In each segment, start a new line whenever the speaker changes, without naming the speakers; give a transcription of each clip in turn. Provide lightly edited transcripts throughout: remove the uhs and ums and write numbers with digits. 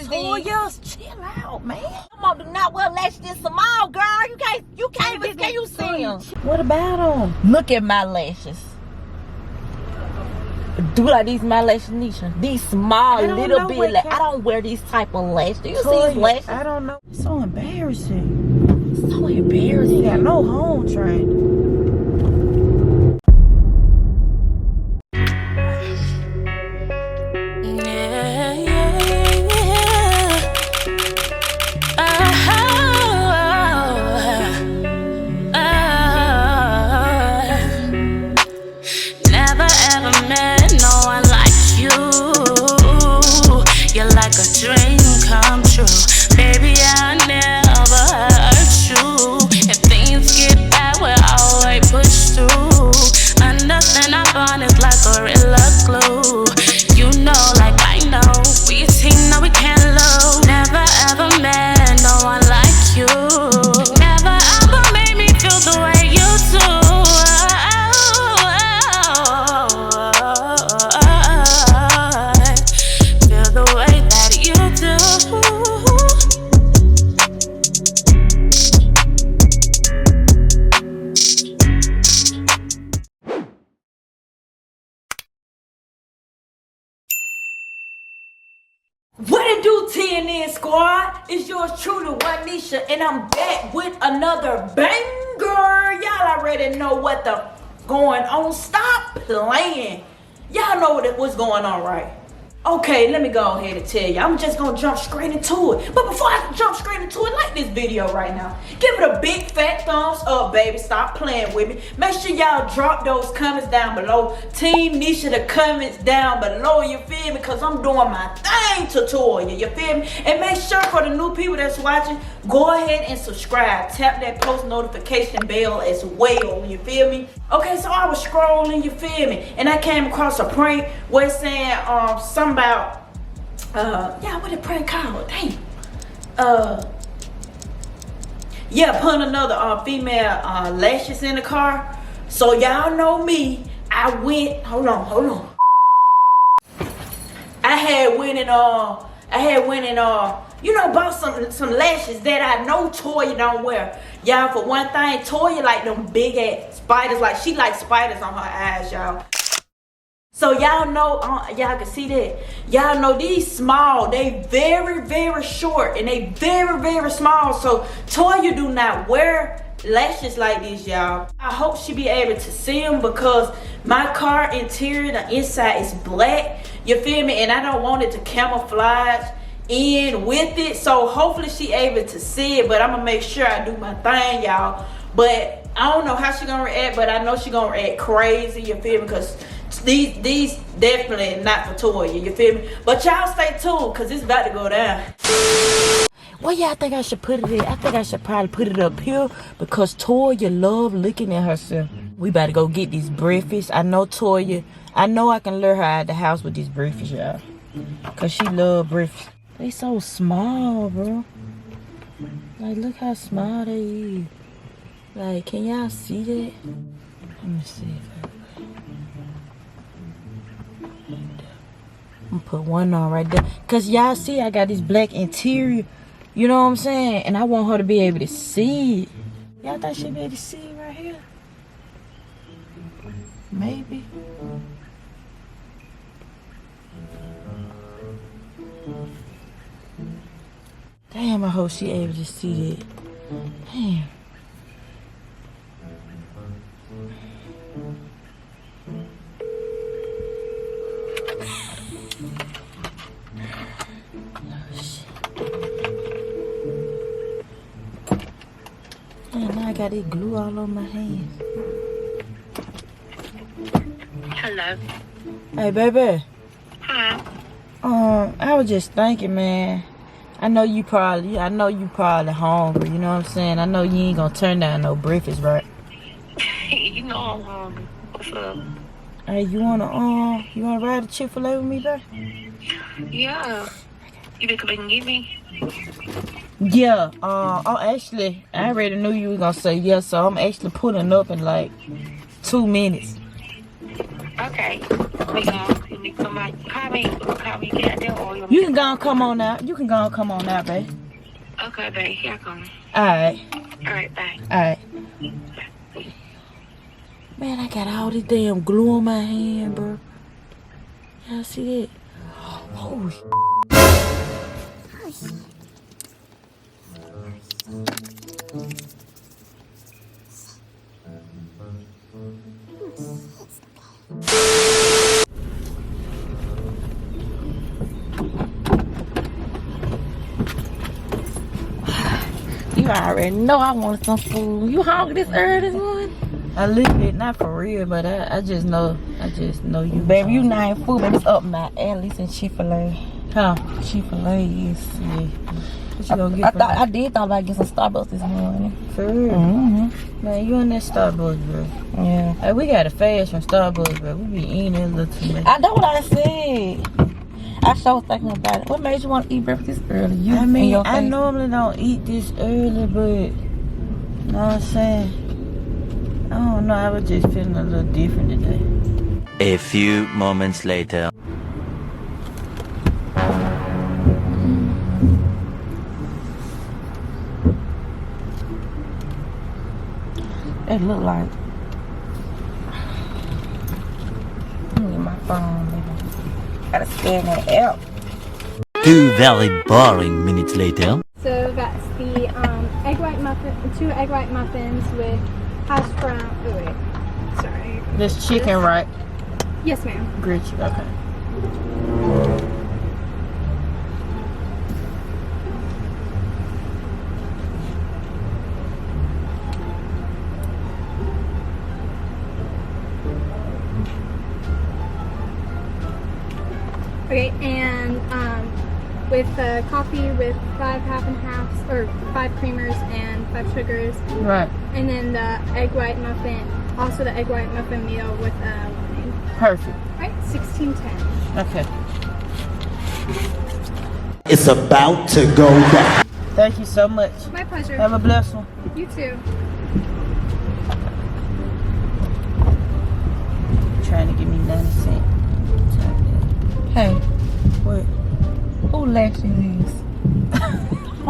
lashes then. Chill out, man. Come on, do not wear lashes this small, girl. You can't even, can you see them? What about them? Look at my lashes. Do like these my lashes, Nisha. These small, little bit. Like, I don't wear these type of lashes. Do you see these lashes?
I don't know. It's so embarrassing.
It's so embarrassing.
You got no home training. What it do, TNN squad? It's yours truly, Wanisha, and I'm back with another banger. Y'all already know what the going on. Stop playing. Y'all know what's going on, right? Okay, let me go ahead and tell you. I'm just gonna jump straight into it. But before I jump straight into it, like this video right now. Give it a big fat thumbs up, baby. Stop playing with me. Make sure y'all drop those comments down below. Team Nisha, the comments down below, you feel me? Because I'm doing my thing, tutorial, you feel me? And make sure for the new people that's watching, go ahead and subscribe. Tap that post notification bell as well, you feel me? Okay, so I was scrolling, you feel me? And I came across a prank where it's saying something about what the prank called? Dang. Putting another female lashes in the car. So y'all know me. I went, hold on. I had went and bought some lashes that I know Toya don't wear. Y'all, for one thing, Toya like them big ass spiders. Like, she like spiders on her eyes, y'all. So y'all know, y'all can see that. Y'all know these small, they very, very short, and they very, very small. So Toya do not wear lashes like this, y'all. I hope she be able to see them because my car interior, the inside is black. You feel me? And I don't want it to camouflage in with it. So hopefully she able to see it, but I'm gonna make sure I do my thing, y'all. But I don't know how she gonna react, but I know she gonna react crazy, you feel me? Because these definitely not for Toya, you feel me? But y'all stay tuned because it's about to go down. Well, y'all think I should put it in? I think I should probably put it up here because Toya love looking at herself. We about to go get these breakfast. I know Toya, I know I can lure her out of the house with these breakfast, y'all. Because she love breakfast. They so small, bro. Like, look how small they is. Like, can y'all see that? Let me see if I... I'm gonna put one on right there. Cause y'all see I got this black interior. You know what I'm saying? And I want her to be able to see it. Y'all thought she'd be able to see it right here? Maybe. Damn, I hope she able to see that. Damn. Man, now I got this glue all over my hands.
Hello.
Hey, baby.
Hi.
I was just thinking, man. I know you probably hungry, you know what I'm saying? I know you ain't gonna turn down no breakfast, right?
You know I'm hungry. What's up?
Hey, you wanna ride a Chick-fil-A with me, babe?
Yeah. You better come back and get me?
Yeah, actually, I already knew you were gonna say yes, so I'm actually pulling up in like 2 minutes.
Okay. We come out. Call me get there or
You can go and come on out. You can go and come on out, babe.
Okay, babe. Here I come.
Alright.
Alright, bye.
Alright. Man, I got all this damn glue on my hand, bro. Y'all see that? Oh, you already know I wanted some food. You hungry this early this morning? A little bit, not for real, but I just know you. Baby, you not in food, baby. It's up my alley and Chick-fil-A. Huh? Chick-fil-A is, yeah. What you gonna get? I did thought about getting some Starbucks this morning. For real? Mm-hmm. Man, you in that Starbucks, bro. Yeah. Hey, we got a fast from Starbucks, bro. We be eating that little too much. I know what I said. I sure was thinking about it. What made you want to eat breakfast this early? You and your I normally don't eat this early, but you know what I'm saying? I don't know, I was just feeling a little different today.
A few moments later.
It look like. Let me get my phone, baby. Gotta scan that out.
2 very boring minutes later.
So that's the egg white muffin, 2 egg white muffins with hash brown. Oh wait, sorry.
This chicken, right?
Yes, ma'am.
Grilled chicken. Okay.
Okay, and with coffee with 5 half and halves, or 5 creamers and 5 sugars.
Right.
And then the egg white muffin, also the egg white muffin meal with lemonade.
Perfect.
Right, $16.10.
Okay.
It's about to go down.
Thank you so much.
My pleasure.
Have a blessed one.
You too.
Trying to give me 90 cents. Hey. What? Who lashes is? I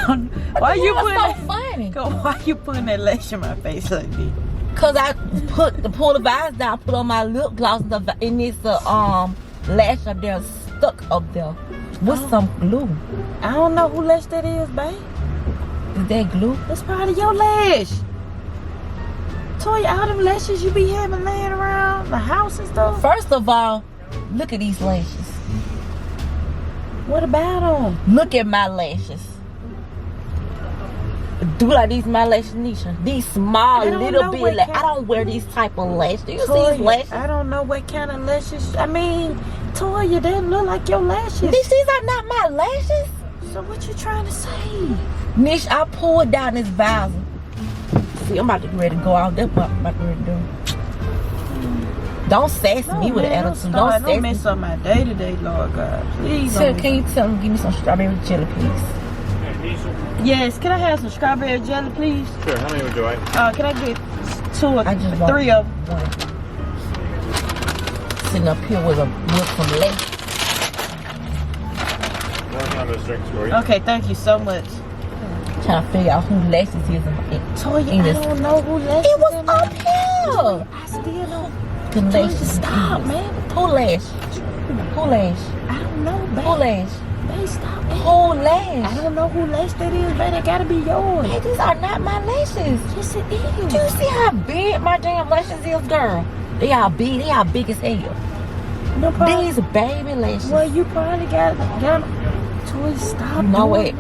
don't know. Why you putting so funny? Why you putting that lash in my face like this? Cause I pull the vise down, put on my lip gloss, and it's a lash up there stuck up there with some glue. I don't know who lash that is, babe. Is that glue? That's probably your lash. Toy, all them lashes you be having laying around the house and stuff. First of all, look at these lashes. What about them? Look at my lashes. Do like these my lashes, Nisha. These small little bit. I don't wear these type of lashes. Do you see these lashes? I don't know what kind of lashes. I mean, Toya, they look like your lashes. These are not my lashes. So what you trying to say? Nish, I pulled down this visor. See, I'm about to get ready to go out. That's what I'm about to ready to do. Don't sass me with an attitude. Don't mess up my day-to-day, Lord God. Please. So can you tell them, give me some strawberry jelly, please? Yes, can I have some strawberry jelly, please?
Sure, how many would you like?
Can I get 2 or 3 of them? Sitting up here with some lace.
Working on those drinks for you.
Okay, thank you so much. Trying to figure out who lashes is in Toya, I don't know who lashes. It was up here. I still don't. The lashes. Stop, man. Who lash? Who lash? I don't know, babe. Who lash? Babe, stop. Who lash? I don't know who lash that is, babe. That gotta be yours. Hey, these are not my lashes. Yes, it is. Do you see how big my damn lashes is, girl? They are big. They are big as hell. No problem. These baby lashes. Well, you probably got Toy, stop. No way.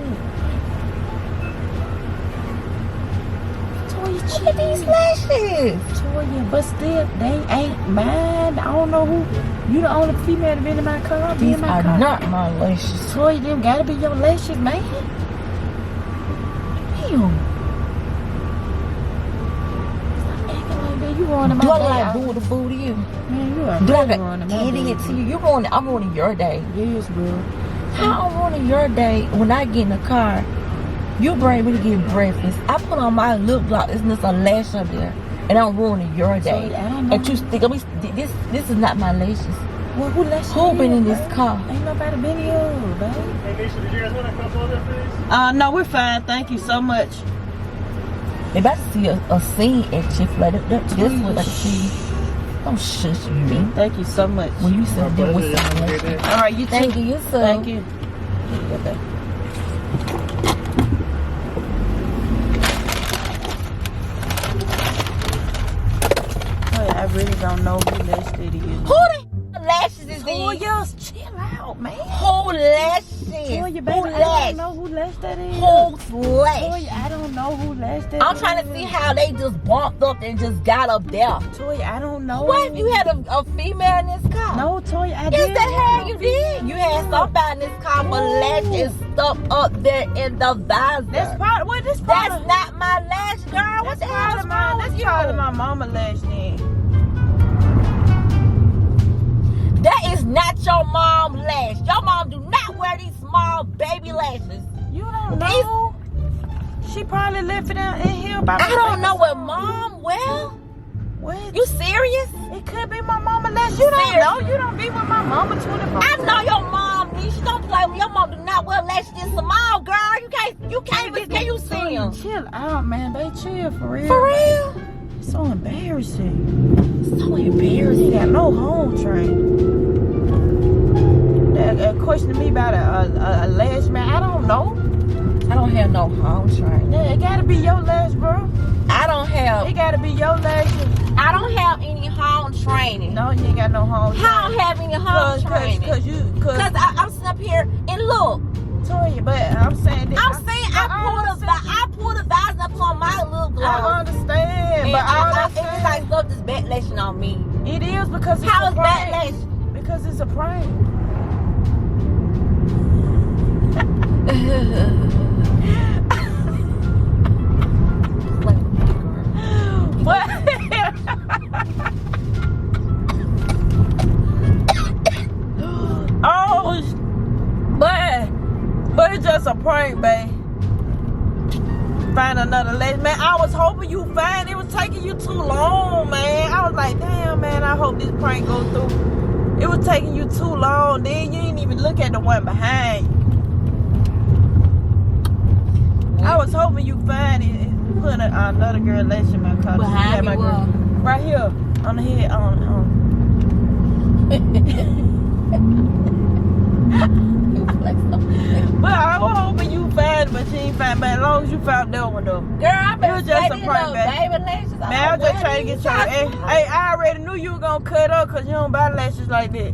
Look at these lashes. Toya, but still, they ain't mine. I don't know who. You the only female to be in my car. These are not my lashes. Toya, them gotta be your lashes, man. Damn. Stop acting like that. You ruining my day. Do I like boo the food to you? Man, you are really ruining my day. Idiot to you. I'm ruining your day. Yes, bro. How I'm ruining your day when I get in the car? You bring me to get breakfast. I put on my lip gloss. It's just a lash up there. and I'm ruining your day.
I don't know.
And you think this is not my lashes.
Well, who let you
Who been in this
babe?
car?
Ain't nobody been here, babe.
Hey, Nisha, did you guys want a couple other things?
No, we're fine. Thank you so much.
They about to see a scene at Chick-fil-A. This was like a scene. Don't shush me.
Thank you so much.
When you said there was
Pleasure.
something.
Have a great day.
All right, you too.
Thank you, sir.
Thank you.
Okay.
I really don't know who lashed it is.
Who the lashes is
Oh,
these?
y'all chill out, man.
Who lashes?
Toya,
Who
baby, I
lash?
don't know who lashed that is.
Who's lash?
Toya, I don't know who lashed that
I'm trying to see how they just bumped up and just got up there.
Toya, I don't know.
What if you had a female in this car?
No, Toya, I
Yes,
didn't.
the hell you did. You had somebody in this car, but lash is stuck up there in the visor.
That's part. What this
That's
part?
not my lash, girl. What the hell is wrong with you?
That's my mama lashed in.
That is not your mom lash. Your mom do not wear these small baby lashes.
You don't know. She probably left it in here about.
I don't know what mom wear.
What?
You serious?
It could be my mama lash. You don't know.
Seriously.
You don't be with my mama 24.
I know your mom, Nisha. Don't play with your mom. Do not wear lashes this small, girl. You can't even. Can you see them?
Chill out, man. They chill for real.
For real?
It's so embarrassing.
So
He
embarrassing.
got no home train. Questioning me about a lash, man. I don't know.
I don't have no home training.
Yeah, it gotta be your lash, bro.
I don't have.
It gotta be your lash.
I don't have any home training.
No, you ain't got no home train.
I don't have any home training. Cause I'm sitting up here and look.
Toya, but I'm saying this.
I'm saying I pulled the visor up on my little
I
glove.
understand,
And
but I
it's just like stuff that's backlashing on me.
it is because it's
How
a
is
prank.
backlash?
Because it's a prank. What? Oh, but it's just a prank, babe. Find another lash, man. I was hoping you find it. Was taking you too long, man. I was like, damn, man. I hope this prank goes through. It was taking you too long. Then you didn't even look at the one behind you. I was hoping you find it. Put another girl lash in my car.
Behind me,
girl. Right here on the head. But I was hoping you find it, but you ain't find it. But as long as you found that one, though.
Girl, I've
It
been
was just a
baby
prank,
little
babe.
baby lashes.
Man, I was just trying to get your. Hey, I already knew you were gonna cut up because you don't buy lashes like that.